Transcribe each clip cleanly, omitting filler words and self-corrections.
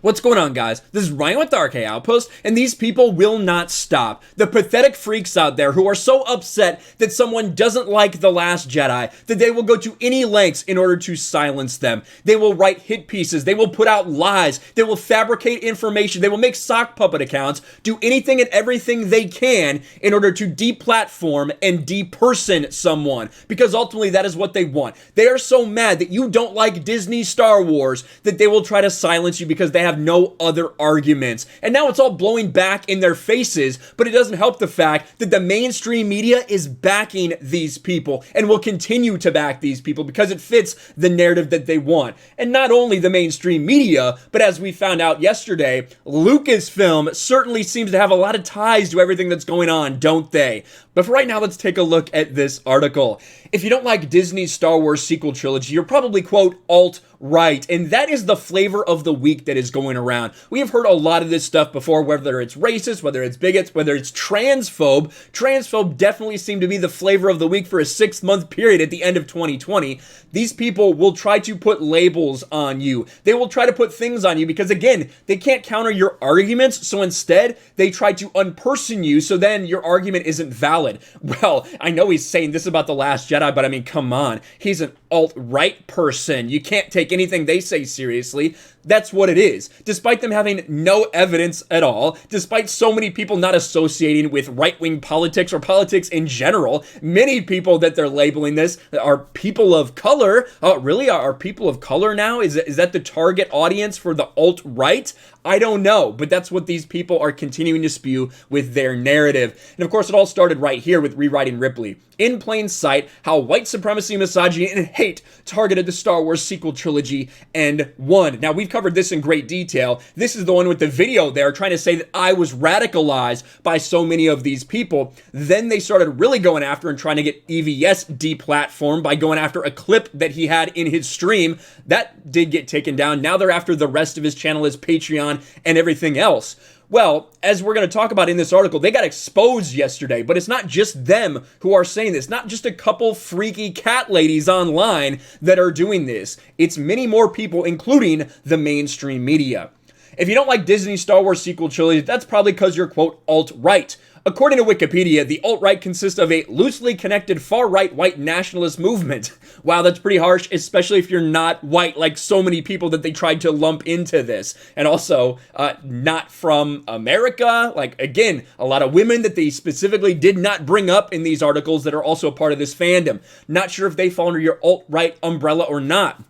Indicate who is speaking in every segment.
Speaker 1: What's going on, guys? This is Ryan with the RK Outpost, and these people will not stop. The pathetic freaks out there who are so upset that someone doesn't like The Last Jedi that they will go to any lengths in order to silence them. They will write hit pieces, they will put out lies, they will fabricate information, they will make sock puppet accounts, do anything and everything they can in order to deplatform and deperson someone, because ultimately that is what they want. They are so mad that you don't like Disney Star Wars that they will try to silence you because they have no other arguments. And now it's all blowing back in their faces, but it doesn't help the fact that the mainstream media is backing these people and will continue to back these people because it fits the narrative that they want. And not only the mainstream media, but as we found out yesterday, Lucasfilm certainly seems to have a lot of ties to everything that's going on, don't they? But for right now, let's take a look at this article. If you don't like Disney's Star Wars sequel trilogy, you're probably, quote, alt-right, and that is the flavor of the week that is going around. We have heard a lot of this stuff before, whether it's racist, whether it's bigots, whether it's transphobe. Transphobe definitely seemed to be the flavor of the week for a 6-month period at the end of 2020. These people will try to put labels on you. They will try to put things on you because, again, they can't counter your arguments, so instead, they try to unperson you, so then your argument isn't valid. Well, I know he's saying this about The Last Jedi, but I mean, come on. He's an alt-right person. You can't take anything they say seriously. That's what it is. Despite them having no evidence at all, despite so many people not associating with right-wing politics or politics in general, many people that they're labeling this are people of color. Really? Are people of color now? Is that the target audience for the alt-right? I don't know, but that's what these people are continuing to spew with their narrative. And of course, it all started right here with Rewriting Ripley. In plain sight, how white supremacy, misogyny, and hate targeted the Star Wars sequel trilogy and won. Now, we've covered this in great detail. This is the one with the video there trying to say that I was radicalized by so many of these people. Then they started really going after and trying to get EVS deplatformed by going after a clip that he had in his stream. That did get taken down. Now they're after the rest of his channel, his Patreon, and everything else. Well, as we're going to talk about in this article, they got exposed yesterday, but it's not just them who are saying this. Not just a couple freaky cat ladies online that are doing this. It's many more people, including the mainstream media. If you don't like Disney's Star Wars sequel trilogy, that's probably because you're, quote, alt-right. According to Wikipedia, the alt-right consists of a loosely connected far-right white nationalist movement. Wow, that's pretty harsh, especially if you're not white, like so many people that they tried to lump into this. And also, not from America. Like, again, a lot of women that they specifically did not bring up in these articles that are also a part of this fandom. Not sure if they fall under your alt-right umbrella or not.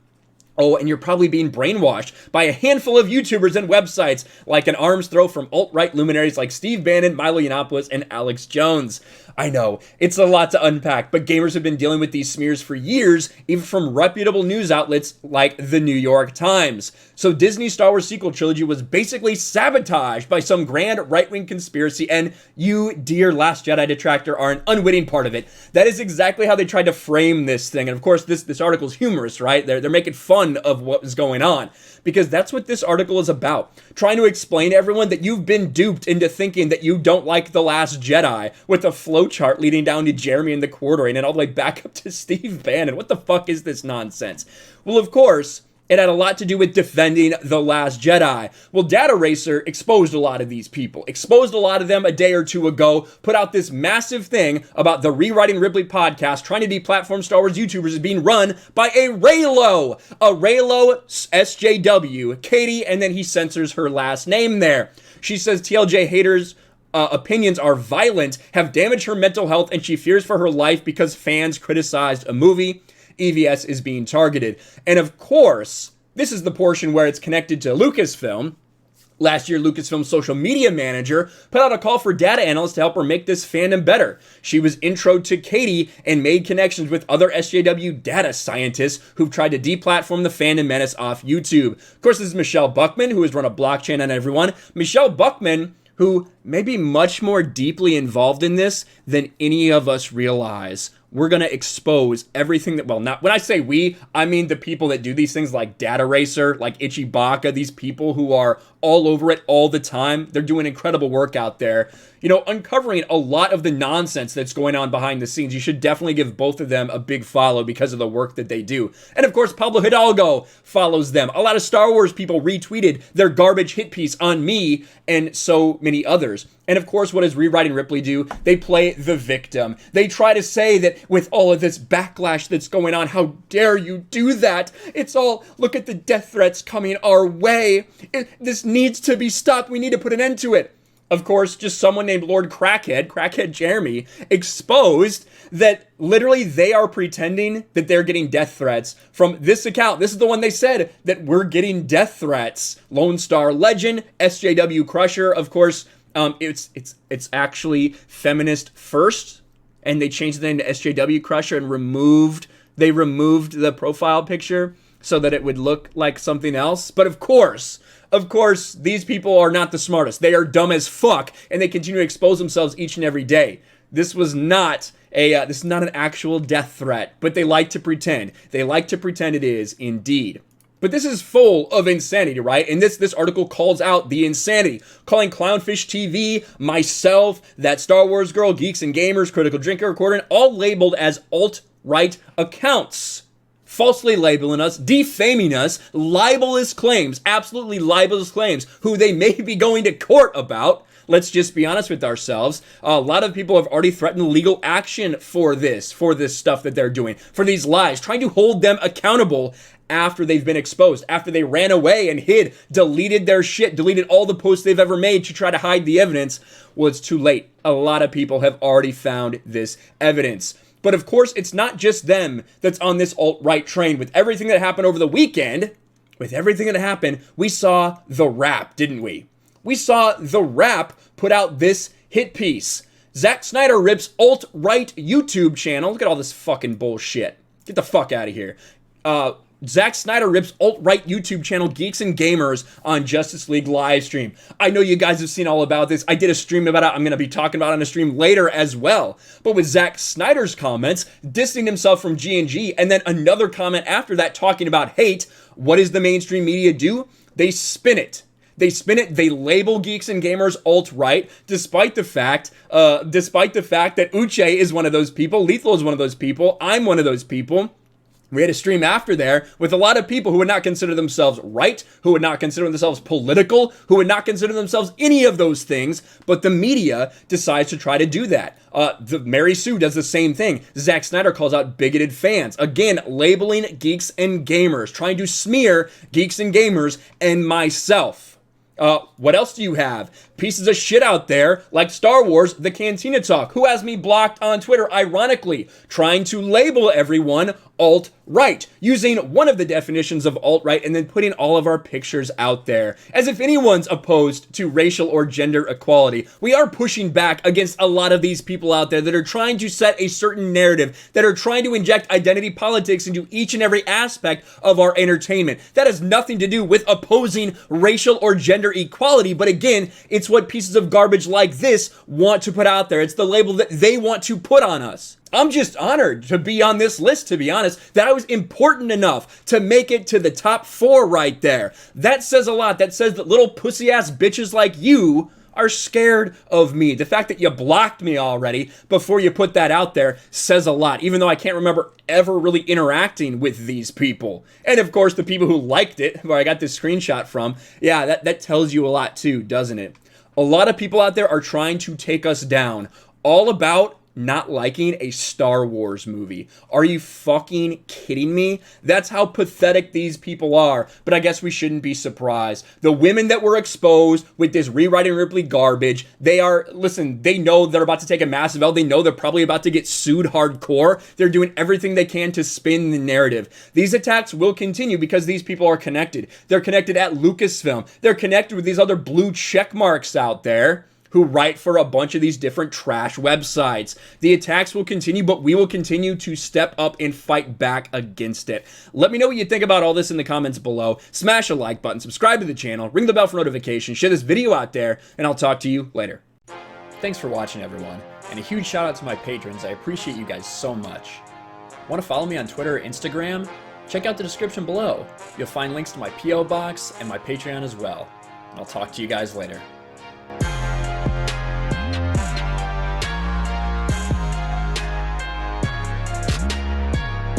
Speaker 1: Oh, and you're probably being brainwashed by a handful of YouTubers and websites like an arm's throw from alt-right luminaries like Steve Bannon, Milo Yiannopoulos, and Alex Jones. I know, it's a lot to unpack, but gamers have been dealing with these smears for years, even from reputable news outlets like the New York Times. So Disney's Star Wars sequel trilogy was basically sabotaged by some grand right-wing conspiracy, and you, dear Last Jedi detractor, are an unwitting part of it. That is exactly how they tried to frame this thing, and of course, this article is humorous, right? They're making fun of what was going on, because that's what this article is about. Trying to explain to everyone that you've been duped into thinking that you don't like The Last Jedi, with a flowchart leading down to Jeremy and the Quartering and all the way back up to Steve Bannon. What the fuck is this nonsense? Well, of course, it had a lot to do with defending The Last Jedi. Well, Data Racer exposed a lot of these people, exposed a lot of them a day or two ago, put out this massive thing about the Rewriting Ripley podcast trying to deplatform Star Wars YouTubers is being run by a Raylo SJW, Katie, and then he censors her last name there. She says TLJ haters' opinions are violent, have damaged her mental health, and she fears for her life because fans criticized a movie. EVS is being targeted. And of course, this is the portion where it's connected to Lucasfilm. Last year, Lucasfilm's social media manager put out a call for data analysts to help her make this fandom better. She was introed to Katie and made connections with other SJW data scientists who've tried to deplatform the fandom menace off YouTube. Of course, this is Michelle Buckman, who has run a blockchain on everyone. Michelle Buckman, who may be much more deeply involved in this than any of us realize. we're going to expose everything that, well, not when I say we, I mean the people that do these things like Data Racer, like Ichibaka, these people who are all over it all the time. They're doing incredible work out there, you know, uncovering a lot of the nonsense that's going on behind the scenes. You should definitely give both of them a big follow because of the work that they do. And of course, Pablo Hidalgo follows them. A lot of Star Wars people retweeted their garbage hit piece on me and so many others. And of course, what does Rewriting Ripley do? They play the victim. They try to say that with all of this backlash that's going on, how dare you do that? It's all, look at the death threats coming our way. This needs to be stopped. We need to put an end to it. Of course, just someone named Lord Crackhead Jeremy, exposed that literally they are pretending that they're getting death threats from this account. This is the one they said that we're getting death threats. Lone Star Legend, SJW Crusher, of course. It's actually Feminist First, and they changed the name to SJW Crusher and removed the profile picture so that it would look like something else. But of course, these people are not the smartest. They are dumb as fuck, and they continue to expose themselves each and every day. This was not this is not an actual death threat, but they like to pretend. They like to pretend it is indeed. But this is full of insanity, right? And this article calls out the insanity, calling Clownfish TV, myself, that Star Wars girl, Geeks and Gamers, Critical Drinker, Recording, all labeled as alt-right accounts. Falsely labeling us, defaming us, libelous claims, absolutely libelous claims, who they may be going to court about. Let's just be honest with ourselves. A lot of people have already threatened legal action for this stuff that they're doing, for these lies, trying to hold them accountable after they've been exposed, after they ran away and hid, deleted their shit, deleted all the posts they've ever made to try to hide the evidence. Well, it's too late. A lot of people have already found this evidence. But of course, it's not just them that's on this alt-right train. With everything that happened over the weekend, we saw The Wrap, didn't we? We saw The Wrap put out this hit piece. Zack Snyder rips alt-right YouTube channel. Look at all this fucking bullshit. Get the fuck out of here. Zack Snyder rips alt-right YouTube channel Geeks and Gamers on Justice League livestream. I know you guys have seen all about this. I did a stream about it. I'm going to be talking about it on a stream later as well. But with Zack Snyder's comments, dissing himself from G&G, and then another comment after that talking about hate, what does the mainstream media do? They spin it. They label Geeks and Gamers alt-right, despite the fact that Uche is one of those people, Lethal is one of those people, I'm one of those people. We had a stream after there with a lot of people who would not consider themselves right, who would not consider themselves political, who would not consider themselves any of those things, but the media decides to try to do that. Mary Sue does the same thing. Zack Snyder calls out bigoted fans. Again, labeling Geeks and Gamers, trying to smear Geeks and Gamers and myself. What else do you have? Pieces of shit out there, like Star Wars, The Cantina Talk, who has me blocked on Twitter, ironically, trying to label everyone alt-right, using one of the definitions of alt-right and then putting all of our pictures out there, as if anyone's opposed to racial or gender equality. We are pushing back against a lot of these people out there that are trying to set a certain narrative, that are trying to inject identity politics into each and every aspect of our entertainment. That has nothing to do with opposing racial or gender equality, but again, it's what pieces of garbage like this want to put out there. It's the label that they want to put on us. I'm just honored to be on this list, to be honest, that I was important enough to make it to the top 4 right there. That says a lot. That says that little pussy-ass bitches like you are scared of me. The fact that you blocked me already before you put that out there says a lot, even though I can't remember ever really interacting with these people. And of course, the people who liked it, where I got this screenshot from, yeah, that tells you a lot too, doesn't it? A lot of people out there are trying to take us down, all about not liking a Star Wars movie. Are you fucking kidding me? That's how pathetic these people are. But I guess we shouldn't be surprised. The women that were exposed with this Rewriting Ripley garbage, they know they're about to take a massive L. They know they're probably about to get sued hardcore. They're doing everything they can to spin the narrative. These attacks will continue because these people are connected. They're connected at Lucasfilm. They're connected with these other blue check marks out there who write for a bunch of these different trash websites. The attacks will continue, but we will continue to step up and fight back against it. Let me know what you think about all this in the comments below. Smash a like button, subscribe to the channel, ring the bell for notifications, share this video out there, and I'll talk to you later. Thanks for watching, everyone. And a huge shout out to my patrons. I appreciate you guys so much. Want to follow me on Twitter or Instagram? Check out the description below. You'll find links to my P.O. box and my Patreon as well. And I'll talk to you guys later.